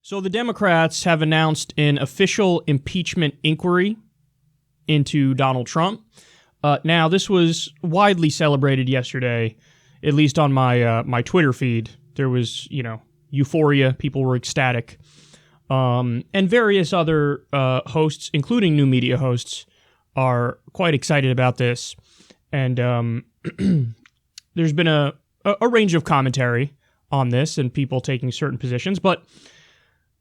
So the Democrats have announced an official impeachment inquiry into Donald Trump. Now, this was widely celebrated yesterday, at least on my Twitter feed. There was, euphoria. People were ecstatic. And various other hosts, including new media hosts, are quite excited about this. And there's been a range of commentary on this and people taking certain positions. But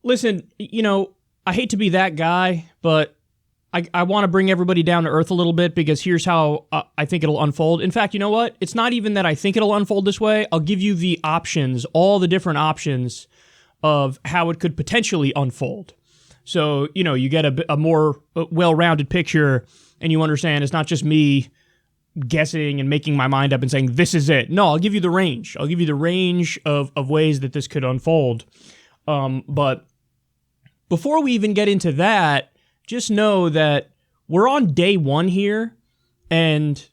listen, I hate to be that guy, but I want to bring everybody down to earth a little bit because here's how I think it'll unfold. In fact, you know what? It's not even that I think it'll unfold this way. I'll give you the options, all the different options of how it could potentially unfold. So, you get a more well-rounded picture and you understand it's not just me guessing and making my mind up and saying, this is it. No, I'll give you the range. I'll give you the range of ways that this could unfold. But before we even get into that, just know that we're on day one here, and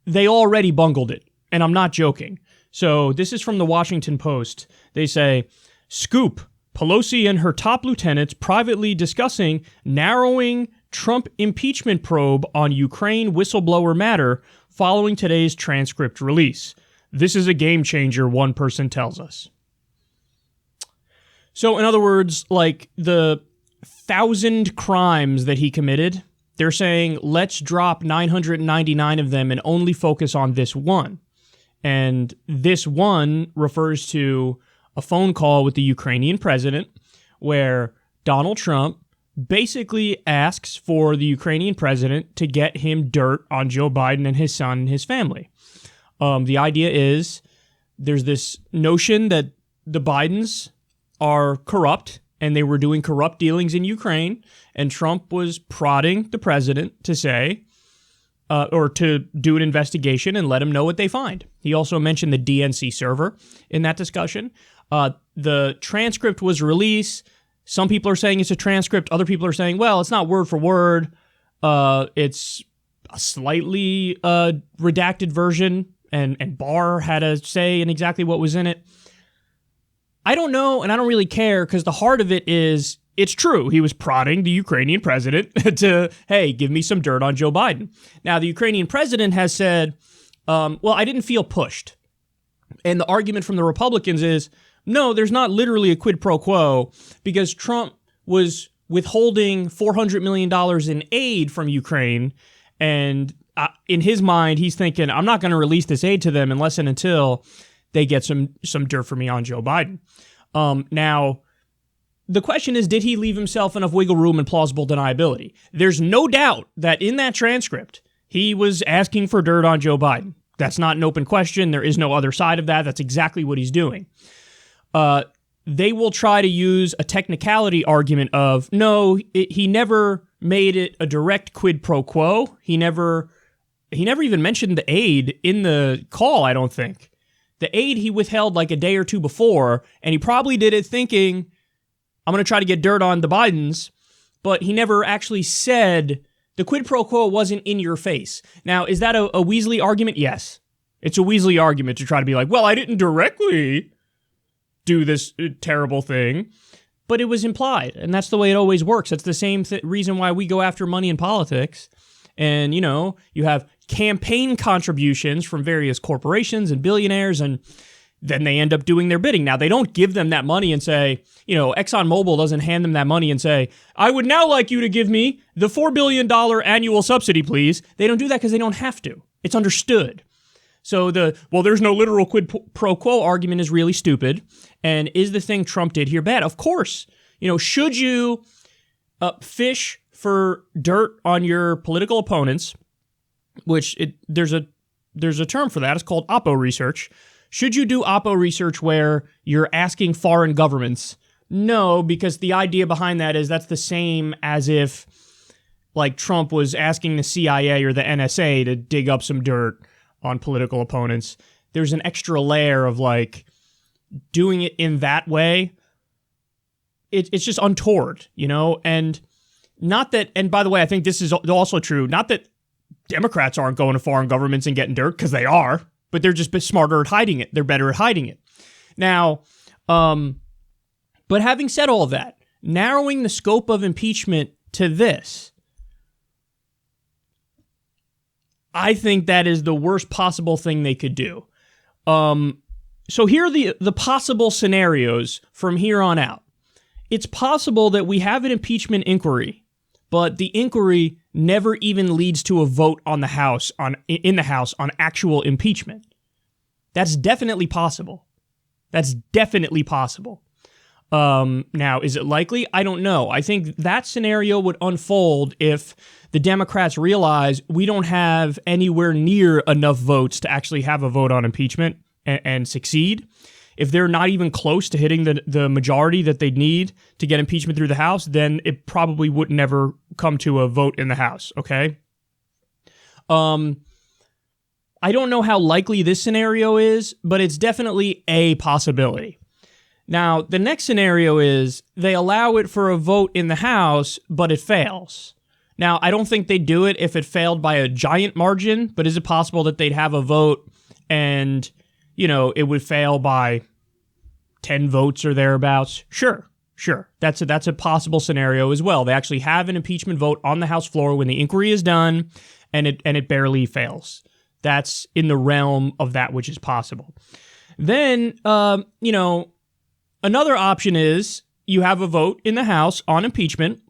they already bungled it. And I'm not joking. So this is from the Washington Post. They say, Scoop, Pelosi and her top lieutenants privately discussing narrowing Trump impeachment probe on Ukraine whistleblower matter following today's transcript release. This is a game changer, one person tells us. So, in other words, like the 1,000 crimes that he committed, they're saying, let's drop 999 of them and only focus on this one. And this one refers to a phone call with the Ukrainian president where Donald Trump basically asks for the Ukrainian president to get him dirt on Joe Biden and his son and his family. The idea is there's this notion that the Bidens are corrupt and they were doing corrupt dealings in Ukraine, and Trump was prodding the president to say, or to do an investigation and let him know what they find. He also mentioned the DNC server in that discussion. The transcript was released. Some people are saying it's a transcript. Other people are saying, well, it's not word for word. It's a slightly redacted version, and Barr had a say in exactly what was in it. I don't know, and I don't really care, because the heart of it is, it's true. He was prodding the Ukrainian president to, hey, give me some dirt on Joe Biden. Now, the Ukrainian president has said, well, I didn't feel pushed. And the argument from the Republicans is, no, there's not literally a quid pro quo, because Trump was withholding $400 million in aid from Ukraine, and in his mind, he's thinking, I'm not going to release this aid to them unless and until they get some dirt for me on Joe Biden. Now, the question is, did he leave himself enough wiggle room and plausible deniability? There's no doubt that in that transcript, he was asking for dirt on Joe Biden. That's not an open question. There is no other side of that. That's exactly what he's doing. They will try to use a technicality argument of, no, he never made it a direct quid pro quo. He never even mentioned the aid in the call, I don't think. The aid he withheld like a day or two before, and he probably did it thinking, I'm going to try to get dirt on the Bidens, but he never actually said the quid pro quo wasn't in your face. Now, is that a Weasley argument? Yes. It's a Weasley argument to try to be like, well, I didn't directly do this terrible thing, but it was implied, and that's the way it always works. That's the same reason why we go after money in politics. And, you have campaign contributions from various corporations and billionaires, and then they end up doing their bidding. Now, they don't give them that money and say, ExxonMobil doesn't hand them that money and say, I would now like you to give me the $4 billion annual subsidy, please. They don't do that because they don't have to. It's understood. So there's no literal quid pro quo argument is really stupid. And is the thing Trump did here bad? Of course. Should you fish for dirt on your political opponents, which there's a term for that. It's called oppo research. Should you do oppo research where you're asking foreign governments? No, because the idea behind that is that's the same as if like Trump was asking the CIA or the NSA to dig up some dirt on political opponents. There's an extra layer of like doing it in that way. It's just untoward, and not that, and by the way, I think this is also true, not that Democrats aren't going to foreign governments and getting dirt, because they are, but they're just smarter at hiding it. They're better at hiding it. Now, But having said all that, narrowing the scope of impeachment to this, I think that is the worst possible thing they could do. So here are the possible scenarios from here on out. It's possible that we have an impeachment inquiry, but the inquiry never even leads to a vote on the House in the House on actual impeachment. That's definitely possible. That's definitely possible. Now, is it likely? I don't know. I think that scenario would unfold if the Democrats realize we don't have anywhere near enough votes to actually have a vote on impeachment and succeed. If they're not even close to hitting the majority that they'd need to get impeachment through the House, then it probably would never come to a vote in the House, okay? I don't know how likely this scenario is, but it's definitely a possibility. Now, the next scenario is they allow it for a vote in the House, but it fails. Now, I don't think they'd do it if it failed by a giant margin, but is it possible that they'd have a vote and, it would fail by 10 votes or thereabouts? Sure. That's a possible scenario as well. They actually have an impeachment vote on the House floor when the inquiry is done, and it barely fails. That's in the realm of that which is possible. Then, another option is you have a vote in the House on impeachment.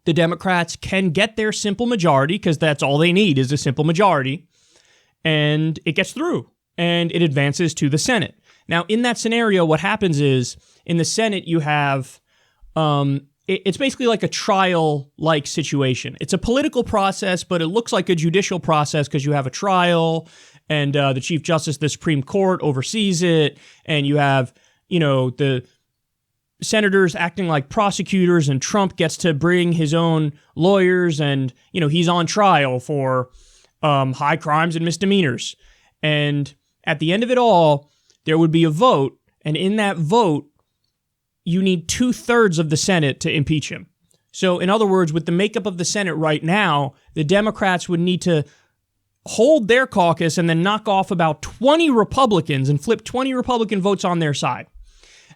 The Democrats can get their simple majority, because that's all they need is a simple majority, and it gets through, and it advances to the Senate. Now, in that scenario, what happens is, in the Senate, you have, it's basically like a trial-like situation. It's a political process, but it looks like a judicial process because you have a trial, and the Chief Justice of the Supreme Court oversees it, and you have, the senators acting like prosecutors, and Trump gets to bring his own lawyers, and, he's on trial for high crimes and misdemeanors. And at the end of it all, there would be a vote, and in that vote, you need 2/3 of the Senate to impeach him. So, in other words, with the makeup of the Senate right now, the Democrats would need to hold their caucus and then knock off about 20 Republicans and flip 20 Republican votes on their side.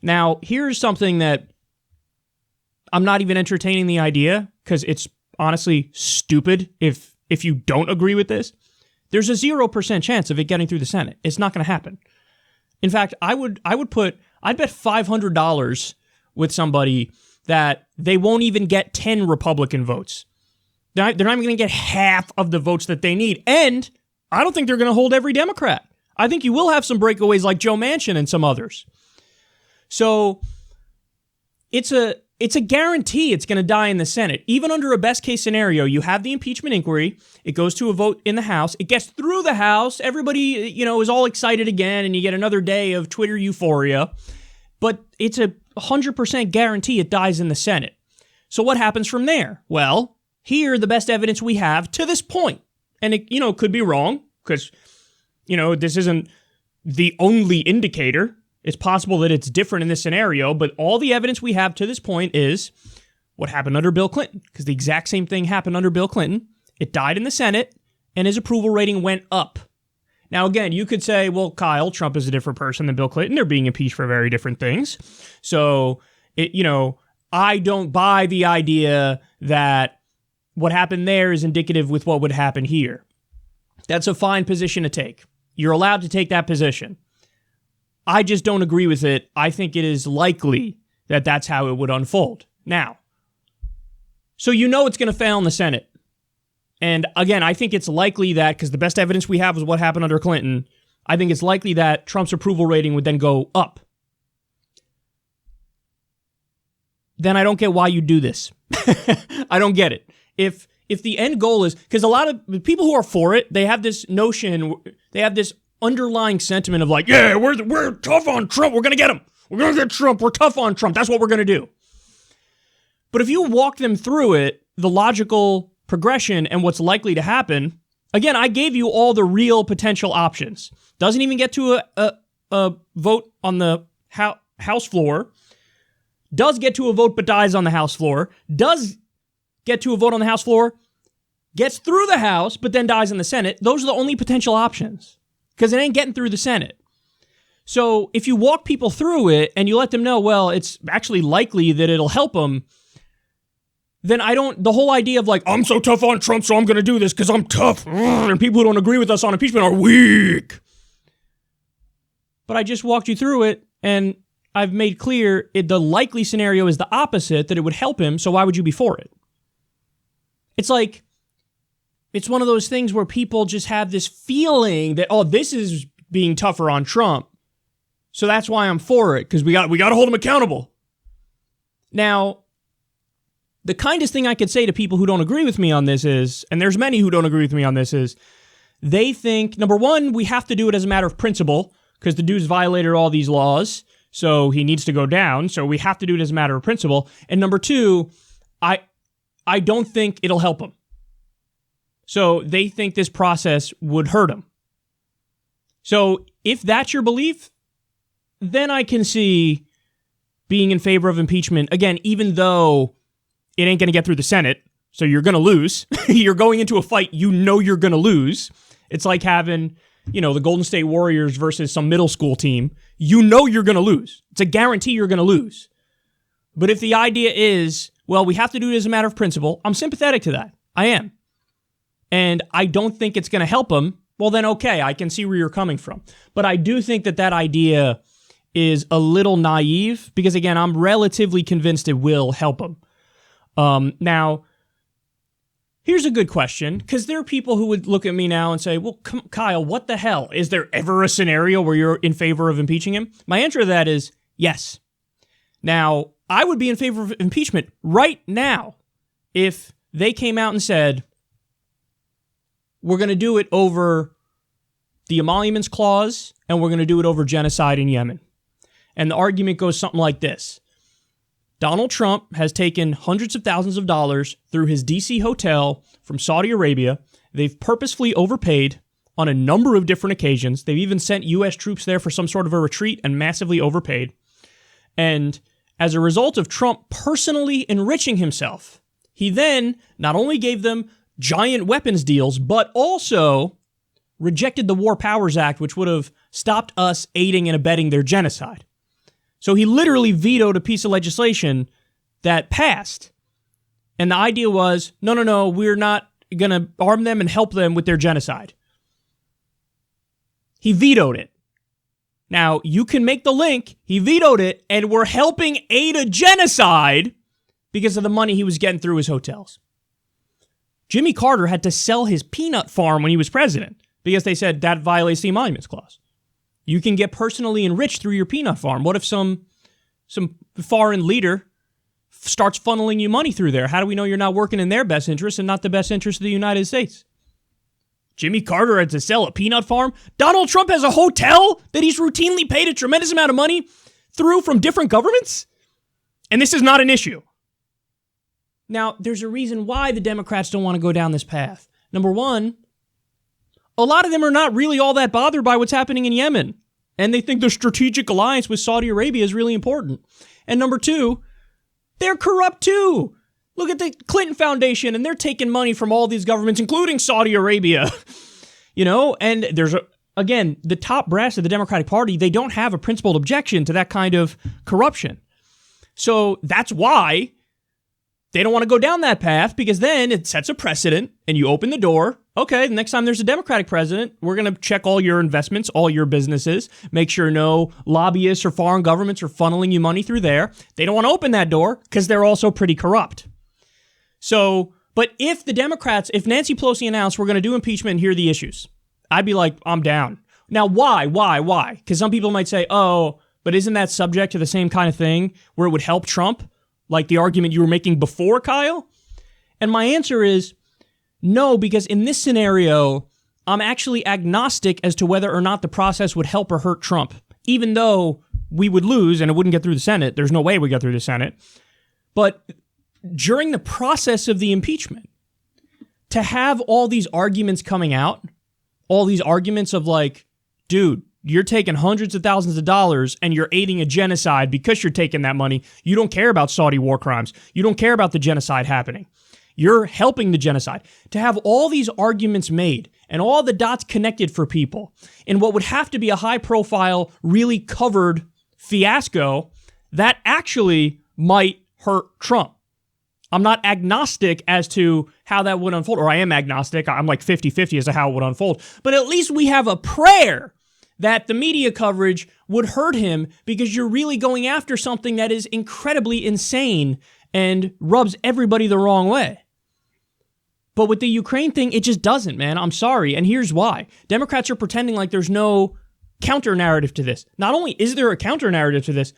Now, here's something that I'm not even entertaining the idea, because it's honestly stupid if you don't agree with this. There's a 0% chance of it getting through the Senate. It's not going to happen. In fact, I'd bet $500 with somebody that they won't even get 10 Republican votes. They're not even going to get half of the votes that they need. And I don't think they're going to hold every Democrat. I think you will have some breakaways like Joe Manchin and some others. So it's a guarantee it's going to die in the Senate. Even under a best case scenario, you have the impeachment inquiry. It goes to a vote in the House. It gets through the House. Everybody, is all excited again, and you get another day of Twitter euphoria. But it's a 100% guarantee it dies in the Senate. So what happens from there? Well, here, the best evidence we have to this point, and it, could be wrong, because, this isn't the only indicator. It's possible that it's different in this scenario, but all the evidence we have to this point is what happened under Bill Clinton, because the exact same thing happened under Bill Clinton. It died in the Senate, and his approval rating went up. Now, again, you could say, well, Kyle, Trump is a different person than Bill Clinton. They're being impeached for very different things. So, I don't buy the idea that what happened there is indicative with what would happen here. That's a fine position to take. You're allowed to take that position. I just don't agree with it. I think it is likely that that's how it would unfold. Now, so it's going to fail in the Senate. And again, I think it's likely that, because the best evidence we have is what happened under Clinton, I think it's likely that Trump's approval rating would then go up. Then I don't get why you do this. I don't get it. If the end goal is, because a lot of people who are for it, they have this notion, they have this underlying sentiment of like, yeah, we're tough on Trump. We're going to get him. We're going to get Trump. We're tough on Trump. That's what we're going to do. But if you walk them through it, the logical progression and what's likely to happen, again, I gave you all the real potential options. Doesn't even get to a vote on the House floor. Does get to a vote but dies on the House floor. Does get to a vote on the House floor. Gets through the House but then dies in the Senate. Those are the only potential options, because it ain't getting through the Senate. So if you walk people through it and you let them know, well, it's actually likely that it'll help them, then the whole idea of like, I'm so tough on Trump, so I'm going to do this because I'm tough, and people who don't agree with us on impeachment are weak. But I just walked you through it, and I've made clear the likely scenario is the opposite, that it would help him, so why would you be for it? It's like, it's one of those things where people just have this feeling that, oh, this is being tougher on Trump, so that's why I'm for it, because we got to hold him accountable. Now, the kindest thing I could say to people who don't agree with me on this is, and there's many who don't agree with me on this, is they think, number one, we have to do it as a matter of principle, because the dude's violated all these laws, so he needs to go down, so we have to do it as a matter of principle. And number two, I don't think it'll help him. So they think this process would hurt him. So if that's your belief, then I can see being in favor of impeachment. Again, even though it ain't going to get through the Senate, so you're going to lose. You're going into a fight, you know you're going to lose. It's like having, the Golden State Warriors versus some middle school team. You know you're going to lose. It's a guarantee you're going to lose. But if the idea is, well, we have to do it as a matter of principle, I'm sympathetic to that. I am. And I don't think it's going to help them. Well, then, okay, I can see where you're coming from. But I do think that idea is a little naive because, again, I'm relatively convinced it will help them. Now, here's a good question, because there are people who would look at me now and say, well, Kyle, what the hell? Is there ever a scenario where you're in favor of impeaching him? My answer to that is yes. Now, I would be in favor of impeachment right now if they came out and said, we're going to do it over the Emoluments Clause, and we're going to do it over genocide in Yemen. And the argument goes something like this. Donald Trump has taken hundreds of thousands of dollars through his D.C. hotel from Saudi Arabia. They've purposefully overpaid on a number of different occasions. They've even sent U.S. troops there for some sort of a retreat and massively overpaid. And as a result of Trump personally enriching himself, he then not only gave them giant weapons deals, but also rejected the War Powers Act, which would have stopped us aiding and abetting their genocide. So he literally vetoed a piece of legislation that passed. And the idea was, no, we're not going to arm them and help them with their genocide. He vetoed it. Now, you can make the link. He vetoed it, and we're helping aid a genocide because of the money he was getting through his hotels. Jimmy Carter had to sell his peanut farm when he was president because they said that violates the Emoluments Clause. You can get personally enriched through your peanut farm. What if some foreign leader starts funneling you money through there? How do we know you're not working in their best interest and not the best interest of the United States? Jimmy Carter had to sell a peanut farm. Donald Trump has a hotel that he's routinely paid a tremendous amount of money through from different governments. And this is not an issue. Now, there's a reason why the Democrats don't want to go down this path. Number one, a lot of them are not really all that bothered by what's happening in Yemen. And they think the strategic alliance with Saudi Arabia is really important. And number two, they're corrupt too. Look at the Clinton Foundation, and they're taking money from all these governments, including Saudi Arabia. And there's, again, the top brass of the Democratic Party, they don't have a principled objection to that kind of corruption. So that's why they don't want to go down that path, because then it sets a precedent and you open the door. Okay, the next time there's a Democratic president, we're going to check all your investments, all your businesses, make sure no lobbyists or foreign governments are funneling you money through there. They don't want to open that door because they're also pretty corrupt. So, but if Nancy Pelosi announced we're going to do impeachment and here are the issues, I'd be like, I'm down. Now, why? Because some people might say, oh, but isn't that subject to the same kind of thing where it would help Trump? Like the argument you were making before, Kyle? And my answer is no, because in this scenario, I'm actually agnostic as to whether or not the process would help or hurt Trump. Even though we would lose and it wouldn't get through the Senate. There's no way we get through the Senate. But during the process of the impeachment, to have all these arguments coming out, all these arguments of like, dude, you're taking hundreds of thousands of dollars and you're aiding a genocide because you're taking that money. You don't care about Saudi war crimes. You don't care about the genocide happening. You're helping the genocide. To have all these arguments made and all the dots connected for people in what would have to be a high-profile, really covered fiasco that actually might hurt Trump. I'm not agnostic as to how that would unfold, or I am agnostic. I'm like 50-50 as to how it would unfold. But at least we have a prayer that the media coverage would hurt him, because you're really going after something that is incredibly insane and rubs everybody the wrong way. But with the Ukraine thing, it just doesn't, man. I'm sorry. And here's why. Democrats are pretending like there's no counter-narrative to this. Not only is there a counter-narrative to this,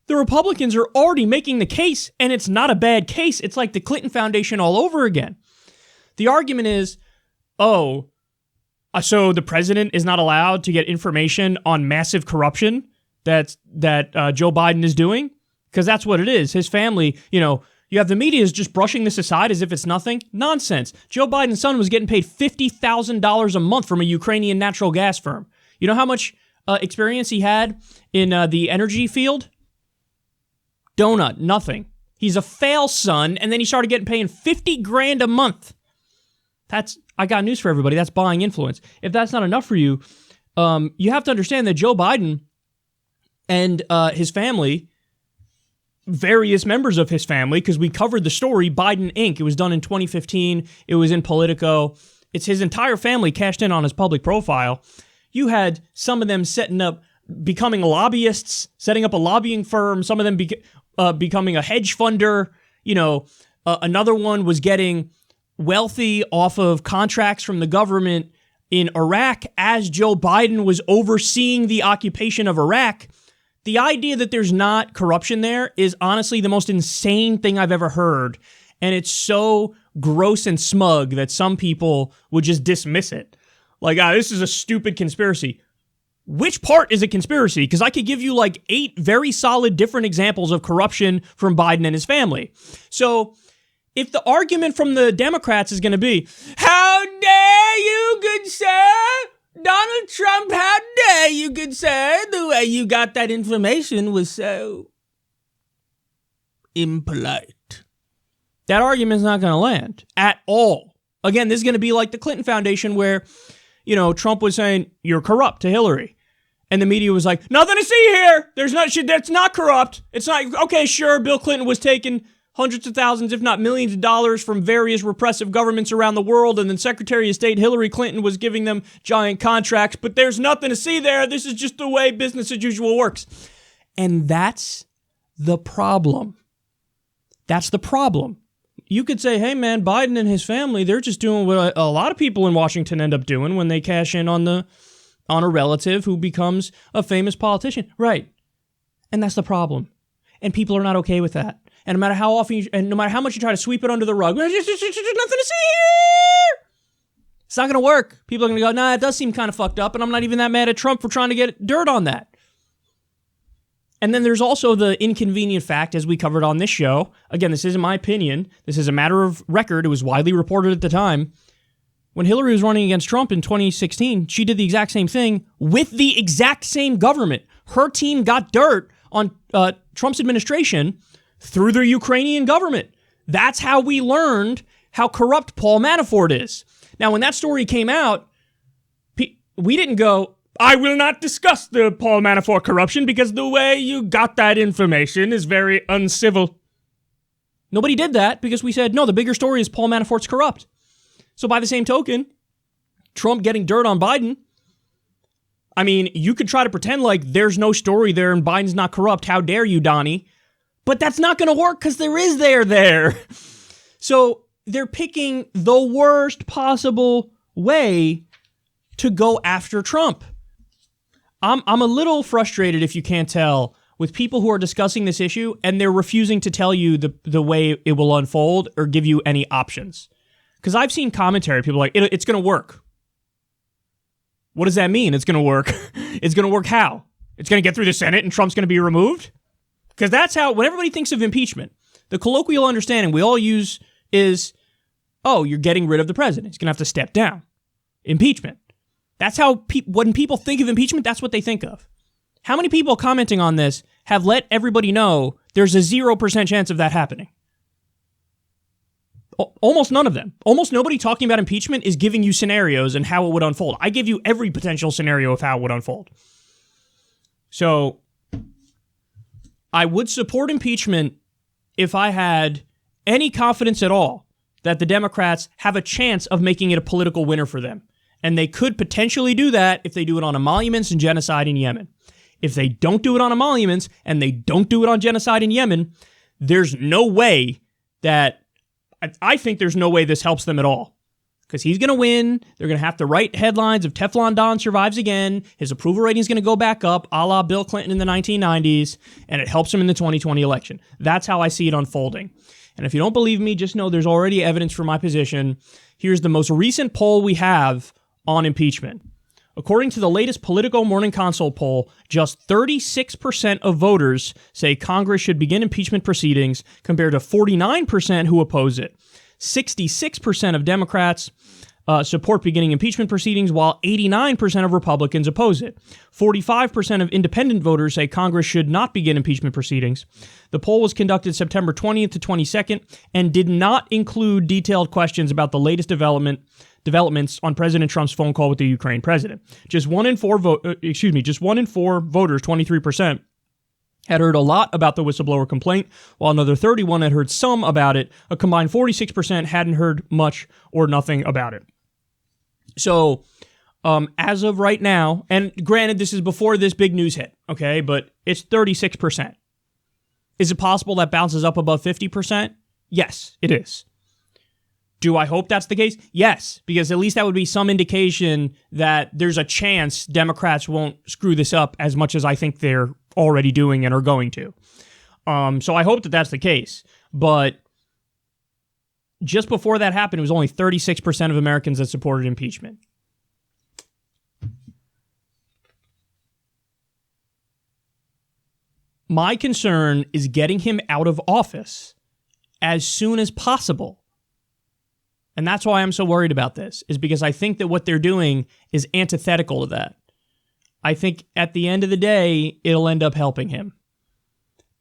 the Republicans are already making the case, and it's not a bad case. It's like the Clinton Foundation all over again. The argument is, so the president is not allowed to get information on massive corruption that Joe Biden is doing? Because that's what it is. His family, you have the media is just brushing this aside as if it's nothing. Nonsense. Joe Biden's son was getting paid $50,000 a month from a Ukrainian natural gas firm. You know how much experience he had in the energy field? Donut, nothing. He's a fail son, and then he started getting paid $50,000 a month. I got news for everybody. That's buying influence. If that's not enough for you, you have to understand that Joe Biden and his family, various members of his family, because we covered the story, Biden Inc. It was done in 2015. It was in Politico. It's his entire family cashed in on his public profile. You had some of them becoming lobbyists, setting up a lobbying firm. Some of them becoming a hedge funder. Another one was getting wealthy off of contracts from the government in Iraq as Joe Biden was overseeing the occupation of Iraq. The idea that there's not corruption there is honestly the most insane thing I've ever heard. And it's so gross and smug that some people would just dismiss it. Like, this is a stupid conspiracy. Which part is a conspiracy? Because I could give you like 8 very solid different examples of corruption from Biden and his family. So if the argument from the Democrats is going to be, how dare you, good sir? Donald Trump, how dare you, good sir? The way you got that information was so impolite. That argument's not going to land at all. Again, this is going to be like the Clinton Foundation where, Trump was saying, you're corrupt to Hillary. And the media was like, nothing to see here. That's not corrupt. It's not, okay, sure, Bill Clinton was taking hundreds of thousands, if not millions of dollars from various repressive governments around the world, and then Secretary of State Hillary Clinton was giving them giant contracts, but there's nothing to see there. This is just the way business as usual works. And that's the problem. That's the problem. You could say, hey man, Biden and his family, they're just doing what a lot of people in Washington end up doing when they cash in on a relative who becomes a famous politician. Right. And that's the problem. And people are not okay with that. And no matter how often no matter how much you try to sweep it under the rug, there's nothing to see here. It's not going to work. People are going to go, nah, it does seem kind of fucked up, and I'm not even that mad at Trump for trying to get dirt on that. And then there's also the inconvenient fact, as we covered on this show. Again, this isn't my opinion. This is a matter of record. It was widely reported at the time. When Hillary was running against Trump in 2016, she did the exact same thing with the exact same government. Her team got dirt on Trump's administration through the Ukrainian government. That's how we learned how corrupt Paul Manafort is. Now, when that story came out, we didn't go, I will not discuss the Paul Manafort corruption because the way you got that information is very uncivil. Nobody did that because we said, no, the bigger story is Paul Manafort's corrupt. So by the same token, Trump getting dirt on Biden, I mean, you could try to pretend like there's no story there and Biden's not corrupt. How dare you, Donnie? But that's not going to work because there is there. So they're picking the worst possible way to go after Trump. I'm a little frustrated, if you can't tell, with people who are discussing this issue and they're refusing to tell you the way it will unfold or give you any options. Because I've seen commentary, people are like, it's going to work. What does that mean? It's going to work. It's going to work how? It's going to get through the Senate and Trump's going to be removed? Because that's how, when everybody thinks of impeachment, the colloquial understanding we all use is, oh, you're getting rid of the president. He's going to have to step down. Impeachment. That's how, when people think of impeachment, that's what they think of. How many people commenting on this have let everybody know there's a 0% chance of that happening? Almost none of them. Almost nobody talking about impeachment is giving you scenarios and how it would unfold. I give you every potential scenario of how it would unfold. So I would support impeachment if I had any confidence at all that the Democrats have a chance of making it a political winner for them. And they could potentially do that if they do it on emoluments and genocide in Yemen. If they don't do it on emoluments and they don't do it on genocide in Yemen, there's no way that I think there's no way this helps them at all. Because he's going to win. They're going to have to write headlines of Teflon Don survives again. His approval rating is going to go back up, a la Bill Clinton in the 1990s, and it helps him in the 2020 election. That's how I see it unfolding. And if you don't believe me, just know there's already evidence for my position. Here's the most recent poll we have on impeachment. According to the latest Politico Morning Consult poll, just 36% of voters say Congress should begin impeachment proceedings, compared to 49% who oppose it. 66% of Democrats support beginning impeachment proceedings, while 89% of Republicans oppose it. 45% of independent voters say Congress should not begin impeachment proceedings. The poll was conducted September 20th to 22nd and did not include detailed questions about the latest developments on President Trump's phone call with the Ukraine president. Just one in four voters, 23%, had heard a lot about the whistleblower complaint, while another 31% had heard some about it. A combined 46% hadn't heard much or nothing about it. So, as of right now, and granted, this is before this big news hit, okay, but it's 36%. Is it possible that bounces up above 50%? Yes, it is. Do I hope that's the case? Yes, because at least that would be some indication that there's a chance Democrats won't screw this up as much as I think they're already doing and are going to. So I hope that that's the case. But just before that happened, it was only 36% of Americans that supported impeachment. My concern is getting him out of office as soon as possible. And that's why I'm so worried about this, is because I think that what they're doing is antithetical to that. I think at the end of the day, it'll end up helping him.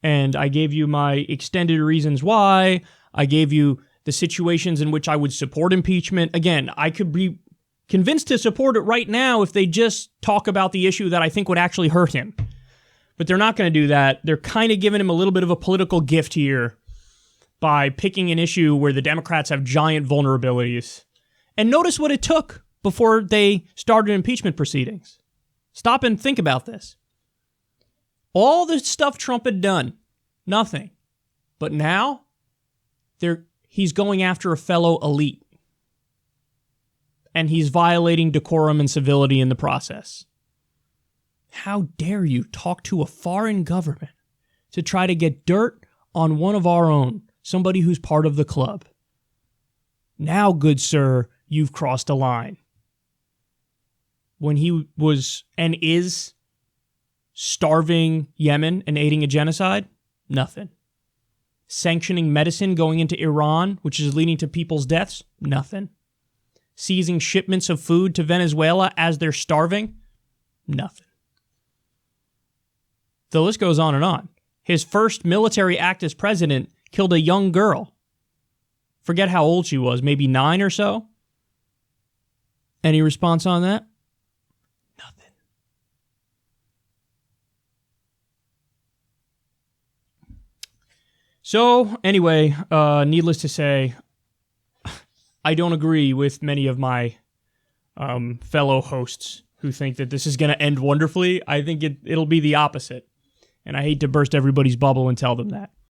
And I gave you my extended reasons why. I gave you the situations in which I would support impeachment. Again, I could be convinced to support it right now if they just talk about the issue that I think would actually hurt him. But they're not going to do that. They're kind of giving him a little bit of a political gift here by picking an issue where the Democrats have giant vulnerabilities. And notice what it took before they started impeachment proceedings. Stop and think about this. All the stuff Trump had done, nothing. But now, he's going after a fellow elite. And he's violating decorum and civility in the process. How dare you talk to a foreign government to try to get dirt on one of our own? Somebody who's part of the club. Now, good sir, you've crossed a line. When he was and is starving Yemen and aiding a genocide, nothing. Sanctioning medicine going into Iran, which is leading to people's deaths, nothing. Seizing shipments of food to Venezuela as they're starving, nothing. The list goes on and on. His first military act as president killed a young girl. Forget how old she was, maybe 9 or so. Any response on that? Nothing. So, anyway, needless to say, I don't agree with many of my fellow hosts who think that this is going to end wonderfully. I think it'll be the opposite. And I hate to burst everybody's bubble and tell them that.